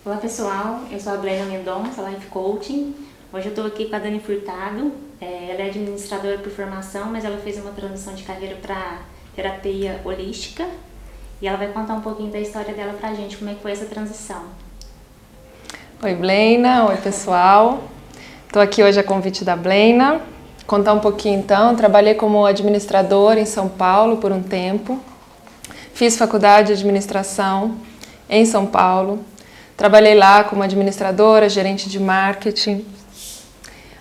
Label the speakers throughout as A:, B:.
A: Olá pessoal, eu sou a Blena Mendonça, Life Coaching. Hoje eu estou aqui com a Dani Furtado. Ela é administradora por formação, mas ela fez uma transição de carreira para terapia holística. E ela vai contar um pouquinho da história dela pra gente, como é que foi essa transição.
B: Oi Blena, oi pessoal. Estou aqui hoje a convite da Blena. Contar um pouquinho então, trabalhei como administradora em São Paulo por um tempo. Fiz faculdade de administração em São Paulo. Trabalhei lá como administradora, gerente de marketing,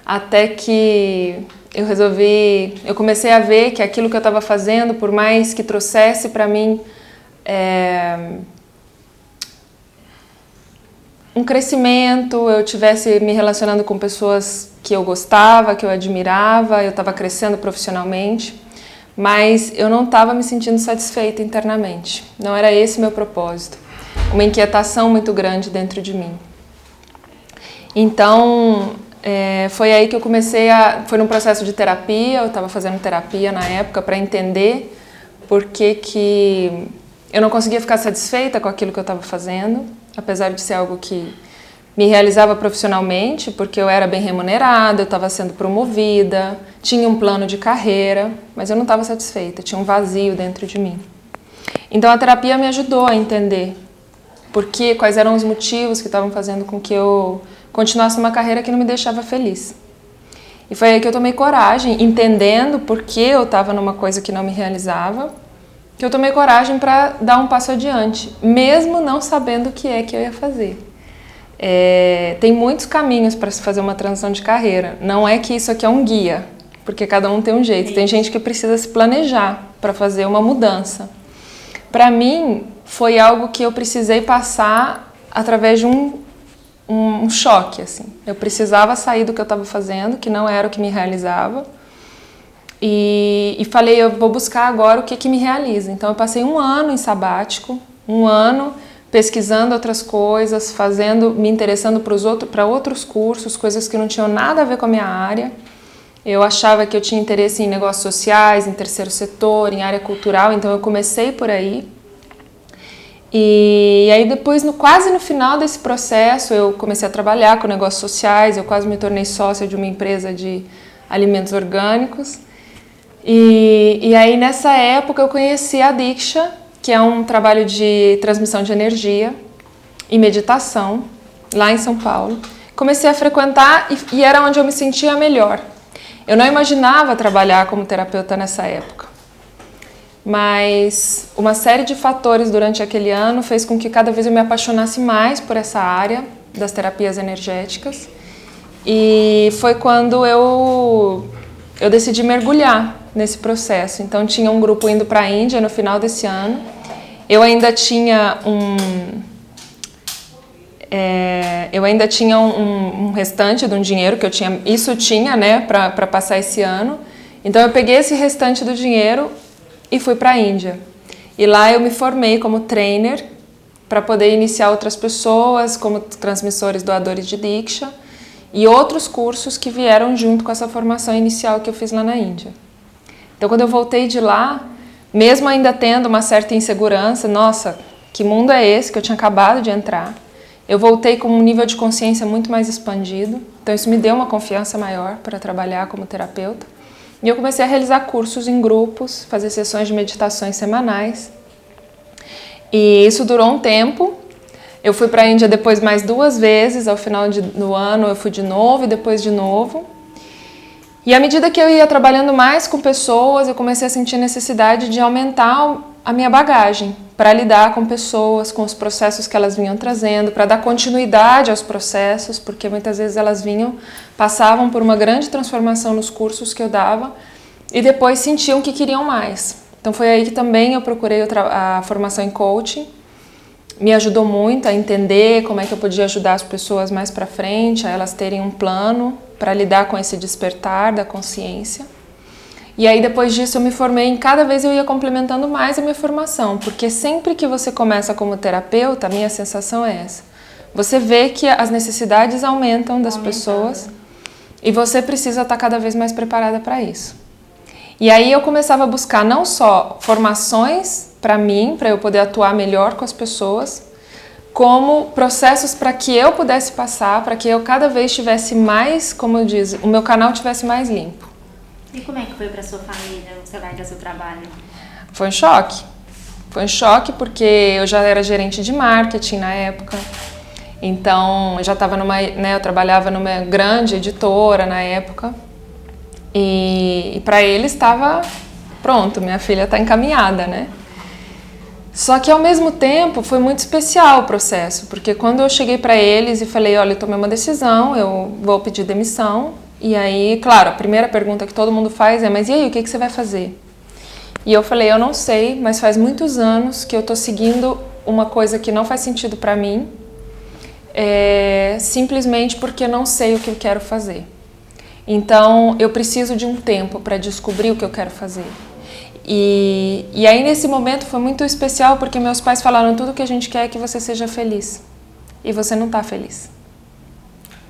B: até que eu comecei a ver que aquilo que eu estava fazendo, por mais que trouxesse para mim um crescimento, eu estivesse me relacionando com pessoas que eu gostava, que eu admirava, eu estava crescendo profissionalmente, mas eu não estava me sentindo satisfeita internamente, não era esse o meu propósito. Uma inquietação muito grande dentro de mim. Então, foi aí que eu comecei foi num processo de terapia, eu estava fazendo terapia na época para entender por que eu não conseguia ficar satisfeita com aquilo que eu estava fazendo, apesar de ser algo que me realizava profissionalmente, porque eu era bem remunerada, eu estava sendo promovida, tinha um plano de carreira, mas eu não estava satisfeita, tinha um vazio dentro de mim. Então a terapia me ajudou a entender quais eram os motivos que estavam fazendo com que eu continuasse uma carreira que não me deixava feliz. E foi aí que eu tomei coragem, entendendo por que eu estava numa coisa que não me realizava, que eu tomei coragem para dar um passo adiante, mesmo não sabendo o que é que eu ia fazer. Tem muitos caminhos para se fazer uma transição de carreira. Não é que isso aqui é um guia, porque cada um tem um jeito. Tem gente que precisa se planejar para fazer uma mudança. Para mim, foi algo que eu precisei passar através de um choque, assim. Eu precisava sair do que eu estava fazendo, que não era o que me realizava, e falei, eu vou buscar agora o que me realiza. Então eu passei um ano em sabático, um ano pesquisando outras coisas, me interessando para outros cursos, coisas que não tinham nada a ver com a minha área. Eu achava que eu tinha interesse em negócios sociais, em terceiro setor, em área cultural, então eu comecei por aí. E aí depois, quase no final desse processo, eu comecei a trabalhar com negócios sociais, eu quase me tornei sócia de uma empresa de alimentos orgânicos. E aí nessa época eu conheci a Diksha, que é um trabalho de transmissão de energia e meditação, lá em São Paulo. Comecei a frequentar e era onde eu me sentia melhor. Eu não imaginava trabalhar como terapeuta nessa época. Mas uma série de fatores durante aquele ano fez com que cada vez eu me apaixonasse mais por essa área das terapias energéticas. E foi quando eu decidi mergulhar nesse processo. Então tinha um grupo indo para a Índia no final desse ano. Eu ainda tinha um restante de um dinheiro que eu tinha, né, para passar esse ano. Então eu peguei esse restante do dinheiro e fui para a Índia. E lá eu me formei como trainer para poder iniciar outras pessoas como transmissores doadores de Diksha e outros cursos que vieram junto com essa formação inicial que eu fiz lá na Índia. Então quando eu voltei de lá, mesmo ainda tendo uma certa insegurança, nossa, que mundo é esse que eu tinha acabado de entrar? Eu voltei com um nível de consciência muito mais expandido, então isso me deu uma confiança maior para trabalhar como terapeuta. E eu comecei a realizar cursos em grupos, fazer sessões de meditações semanais. E isso durou um tempo. Eu fui para a Índia depois mais 2 vezes, ao final do ano eu fui de novo e depois de novo. E à medida que eu ia trabalhando mais com pessoas, eu comecei a sentir necessidade de aumentar a minha bagagem para lidar com pessoas, com os processos que elas vinham trazendo, para dar continuidade aos processos, porque muitas vezes elas passavam por uma grande transformação nos cursos que eu dava e depois sentiam que queriam mais. Então foi aí que também eu procurei a formação em coaching. Me ajudou muito a entender como é que eu podia ajudar as pessoas mais para frente, a elas terem um plano para lidar com esse despertar da consciência. E aí depois disso eu me formei, cada vez eu ia complementando mais a minha formação, porque sempre que você começa como terapeuta, a minha sensação é essa. Você vê que as necessidades aumentam das pessoas e você precisa estar cada vez mais preparada para isso. E aí eu começava a buscar não só formações para mim, para eu poder atuar melhor com as pessoas, como processos para que eu pudesse passar, para que eu cada vez tivesse mais, como eu disse, o meu canal tivesse mais limpo.
A: E como é que foi para sua família você largar seu trabalho?
B: Foi um choque. Foi um choque porque eu já era gerente de marketing na época. Então, eu já estava eu trabalhava numa grande editora na época. E para eles estava pronto, minha filha está encaminhada, né? Só que ao mesmo tempo foi muito especial o processo, porque quando eu cheguei para eles e falei, olha, eu tomei uma decisão, eu vou pedir demissão. E aí, claro, a primeira pergunta que todo mundo faz é, mas e aí, o que você vai fazer? E eu falei, eu não sei, mas faz muitos anos que eu tô seguindo uma coisa que não faz sentido para mim, simplesmente porque não sei o que eu quero fazer. Então, eu preciso de um tempo para descobrir o que eu quero fazer. E aí, nesse momento, foi muito especial, porque meus pais falaram, tudo que a gente quer é que você seja feliz. E você não tá feliz.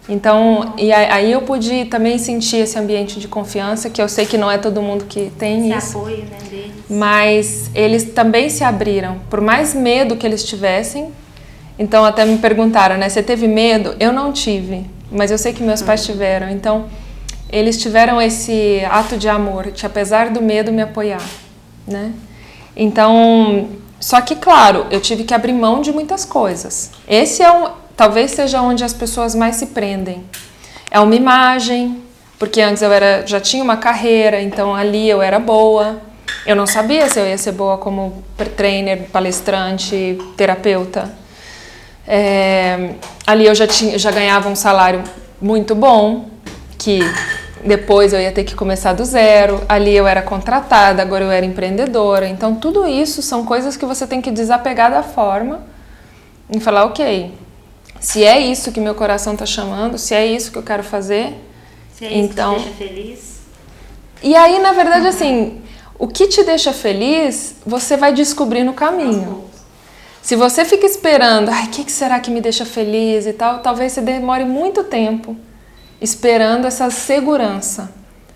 B: Então, e aí eu pude também sentir esse ambiente de confiança, que eu sei que não é todo mundo que tem
A: esse
B: isso.
A: apoio, né, deles.
B: Mas eles também se abriram, por mais medo que eles tivessem. Então até me perguntaram, né, você teve medo? Eu não tive, mas eu sei que meus pais tiveram. Então eles tiveram esse ato de amor, de apesar do medo me apoiar, né? Então, só que claro, eu tive que abrir mão de muitas coisas. Esse talvez seja onde as pessoas mais se prendem. É uma imagem, porque antes eu já tinha uma carreira, então ali eu era boa. Eu não sabia se eu ia ser boa como trainer, palestrante, terapeuta. Ali eu já ganhava um salário muito bom, que depois eu ia ter que começar do zero. Ali eu era contratada, agora eu era empreendedora. Então tudo isso são coisas que você tem que desapegar da forma e falar, ok, se é isso que meu coração está chamando, se é isso que eu quero fazer,
A: se é isso
B: então...
A: que te deixa feliz.
B: E aí, na verdade, assim, o que te deixa feliz, você vai descobrir no caminho. Se você fica esperando, o que será que me deixa feliz e tal, talvez você demore muito tempo esperando essa segurança.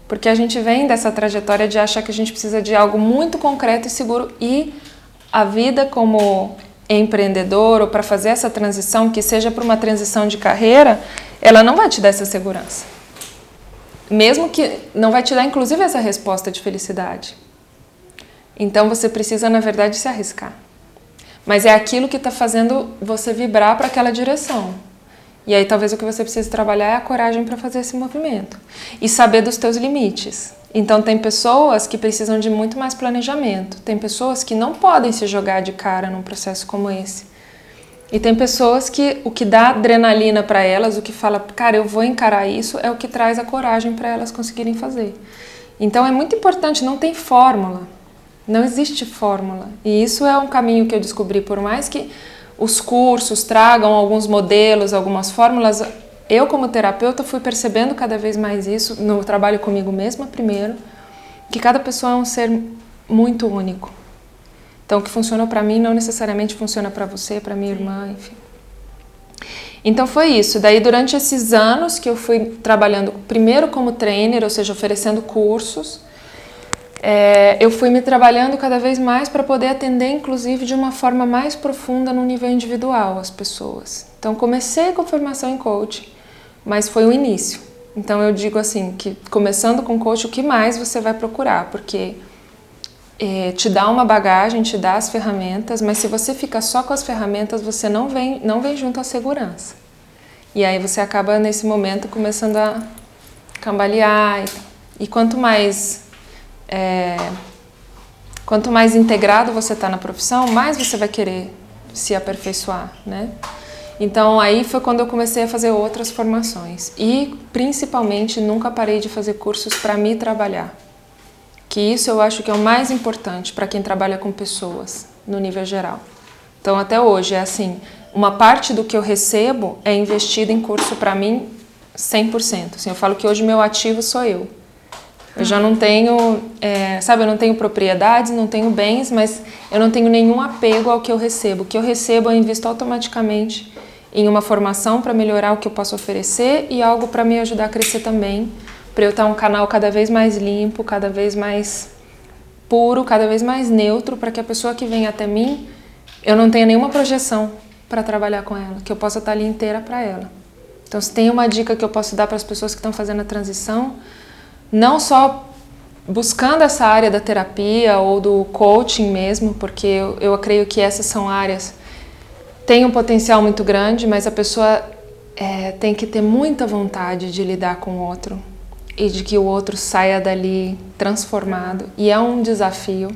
B: Porque a gente vem dessa trajetória de achar que a gente precisa de algo muito concreto e seguro, e a vida como empreendedor ou para fazer essa transição, que seja para uma transição de carreira, ela não vai te dar essa segurança. Mesmo que não vai te dar, inclusive, essa resposta de felicidade. Então você precisa, na verdade, se arriscar. Mas é aquilo que está fazendo você vibrar para aquela direção. E aí talvez o que você precise trabalhar é a coragem para fazer esse movimento. E saber dos teus limites. Então tem pessoas que precisam de muito mais planejamento. Tem pessoas que não podem se jogar de cara num processo como esse. E tem pessoas que o que dá adrenalina para elas, o que fala, cara, eu vou encarar isso, é o que traz a coragem para elas conseguirem fazer. Então é muito importante, não tem fórmula. Não existe fórmula. E isso é um caminho que eu descobri, por mais que os cursos tragam alguns modelos, algumas fórmulas, eu como terapeuta fui percebendo cada vez mais isso, no trabalho comigo mesma primeiro, que cada pessoa é um ser muito único. Então o que funcionou para mim não necessariamente funciona para você, para minha irmã, enfim. Então foi isso. Daí durante esses anos que eu fui trabalhando primeiro como trainer, ou seja, oferecendo cursos, eu fui me trabalhando cada vez mais para poder atender, inclusive, de uma forma mais profunda no nível individual as pessoas. Então comecei com formação em coaching, mas foi o início. Então eu digo assim, que começando com coaching, o que mais você vai procurar? Porque te dá uma bagagem, te dá as ferramentas, mas se você fica só com as ferramentas, você não vem junto à segurança. E aí você acaba, nesse momento, começando a cambalear. E quanto mais integrado você está na profissão, mais você vai querer se aperfeiçoar, né? Então aí foi quando eu comecei a fazer outras formações. E principalmente nunca parei de fazer cursos para me trabalhar. Que isso eu acho que é o mais importante para quem trabalha com pessoas, no nível geral. Então até hoje é assim, uma parte do que eu recebo é investida em curso para mim 100%. Assim, eu falo que hoje meu ativo sou eu. Eu já não tenho, eu não tenho propriedades, não tenho bens, mas eu não tenho nenhum apego ao que eu recebo. O que eu recebo eu invisto automaticamente em uma formação para melhorar o que eu posso oferecer e algo para me ajudar a crescer também, para eu estar um canal cada vez mais limpo, cada vez mais puro, cada vez mais neutro, para que a pessoa que vem até mim, eu não tenha nenhuma projeção para trabalhar com ela, que eu possa estar ali inteira para ela. Então, se tem uma dica que eu posso dar para as pessoas que estão fazendo a transição, não só buscando essa área da terapia ou do coaching mesmo, porque eu creio que essas são áreas que têm um potencial muito grande, mas a pessoa tem que ter muita vontade de lidar com o outro e de que o outro saia dali transformado. E é um desafio.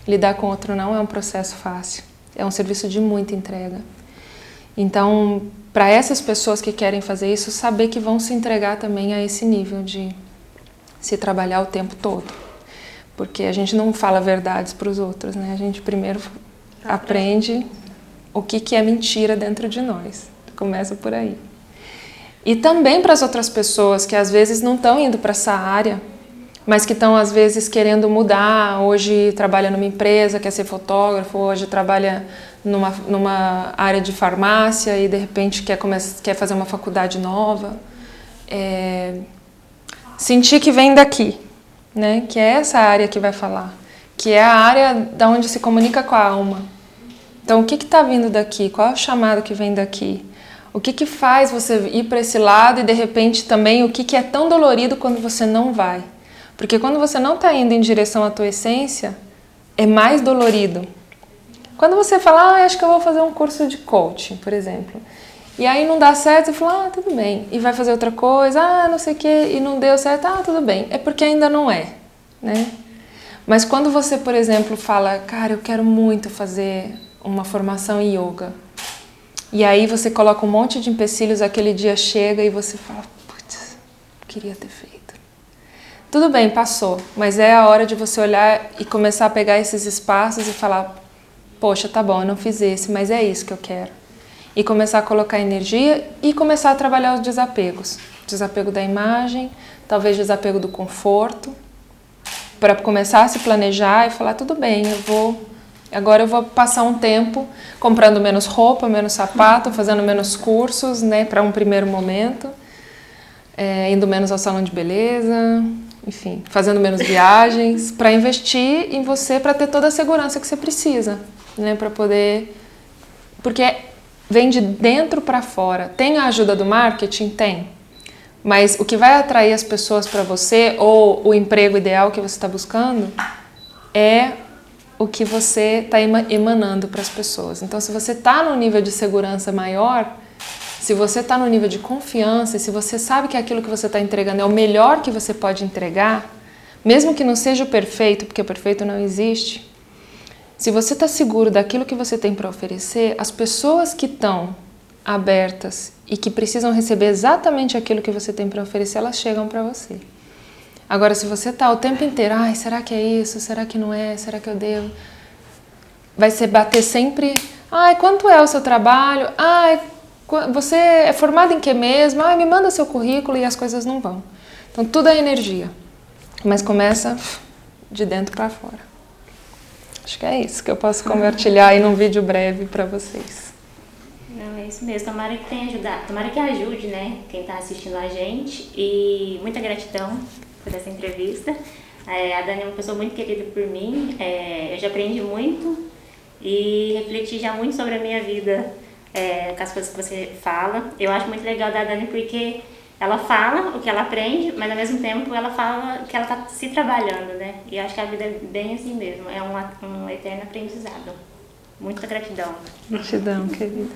B: Lidar com o outro não é um processo fácil. É um serviço de muita entrega. Então, para essas pessoas que querem fazer isso, saber que vão se entregar também a esse nível de se trabalhar o tempo todo. Porque a gente não fala verdades para os outros, né? A gente primeiro aprende o que é mentira dentro de nós. Começa por aí. E também para as outras pessoas que às vezes não estão indo para essa área, mas que estão às vezes querendo mudar. Hoje trabalha numa empresa, quer ser fotógrafo, hoje trabalha numa área de farmácia e de repente quer fazer uma faculdade nova. Sentir que vem daqui, né? Que é essa área que vai falar, que é a área da onde se comunica com a alma. Então, o que está vindo daqui? Qual é o chamado que vem daqui? O que faz você ir para esse lado e, de repente, também o que é tão dolorido quando você não vai? Porque quando você não está indo em direção à tua essência, é mais dolorido. Quando você fala, acho que eu vou fazer um curso de coaching, por exemplo, e aí não dá certo, você fala, tudo bem, e vai fazer outra coisa, não sei o quê, e não deu certo, tudo bem, é porque ainda não é, né? Mas quando você, por exemplo, fala, cara, eu quero muito fazer uma formação em yoga, e aí você coloca um monte de empecilhos, aquele dia chega e você fala, putz, queria ter feito. Tudo bem, passou, mas é a hora de você olhar e começar a pegar esses espaços e falar, poxa, tá bom, eu não fiz esse, mas é isso que eu quero. E começar a colocar energia e começar a trabalhar os desapegos. Desapego da imagem, talvez desapego do conforto, para começar a se planejar e falar, tudo bem, agora eu vou passar um tempo comprando menos roupa, menos sapato, fazendo menos cursos, né, para um primeiro momento, indo menos ao salão de beleza, enfim, fazendo menos viagens, para investir em você, para ter toda a segurança que você precisa, né, para poder... Porque vem de dentro para fora. Tem a ajuda do marketing? Tem. Mas o que vai atrair as pessoas para você, ou o emprego ideal que você está buscando, é o que você está emanando para as pessoas. Então, se você está num nível de segurança maior, se você está no nível de confiança, e se você sabe que aquilo que você está entregando é o melhor que você pode entregar, mesmo que não seja o perfeito, porque o perfeito não existe, se você está seguro daquilo que você tem para oferecer, as pessoas que estão abertas e que precisam receber exatamente aquilo que você tem para oferecer, elas chegam para você. Agora, se você está o tempo inteiro, será que é isso? Será que não é? Será que eu devo? Vai ser bater sempre, quanto é o seu trabalho? Você é formado em que mesmo? Me manda seu currículo, e as coisas não vão. Então, tudo é energia, mas começa de dentro para fora. Acho que é isso que eu posso compartilhar aí num vídeo breve para vocês.
A: Não, é isso mesmo. Tomara que tenha ajudado. Tomara que ajude, né, quem está assistindo a gente. E muita gratidão por essa entrevista. A Dani é uma pessoa muito querida por mim. Eu já aprendi muito e refleti já muito sobre a minha vida com as coisas que você fala. Eu acho muito legal da Dani porque ela fala o que ela aprende, mas ao mesmo tempo ela fala que ela está se trabalhando, né? E eu acho que a vida é bem assim mesmo, é um eterno aprendizado. Muita gratidão.
B: Gratidão, querida.